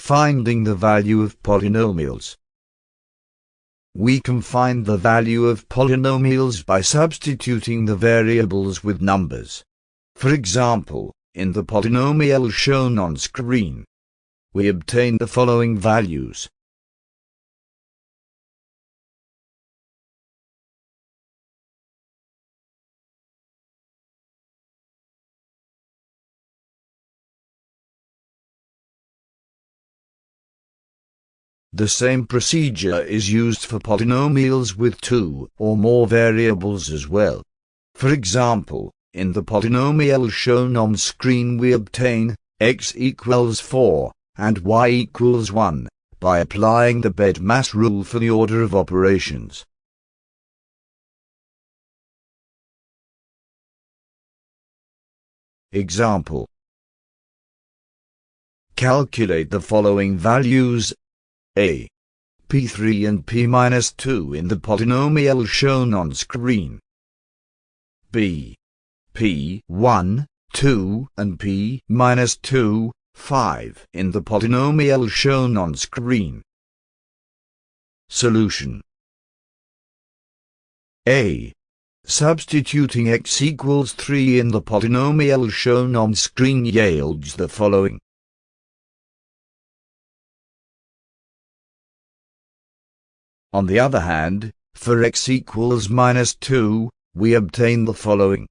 Finding the value of polynomials. We can find the value of polynomials by substituting the variables with numbers. For example, in the polynomial shown on screen, we obtain the following values. The same procedure is used for polynomials with two or more variables as well. For example, in the polynomial shown on screen we obtain x equals 4 and y equals 1 by applying the BEDMAS rule for the order of operations. Example: calculate the following values: a. P3 and P-2 in the polynomial shown on screen. b. P1, 2 and P-2, 5 in the polynomial shown on screen. Solution: a. Substituting x equals 3 in the polynomial shown on screen yields the following. On the other hand, for x equals -2, we obtain the following.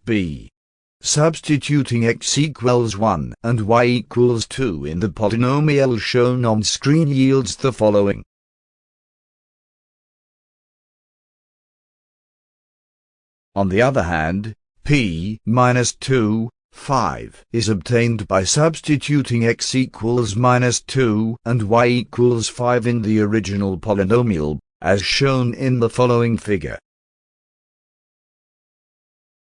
b. Substituting x equals 1 and y equals 2 in the polynomial shown on screen yields the following. On the other hand, P-2, 5 is obtained by substituting x equals -2 and y equals 5 in the original polynomial, as shown in the following figure.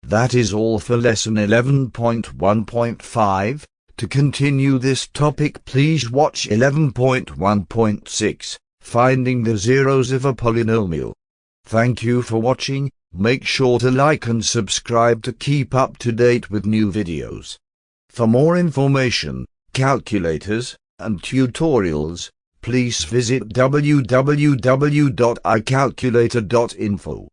That is all for lesson 11.1.5. To continue this topic, please watch 11.1.6, Finding the Zeros of a Polynomial. Thank you for watching. Make sure to like and subscribe to keep up to date with new videos. For more information, calculators, and tutorials, please visit www.iCalculator.info.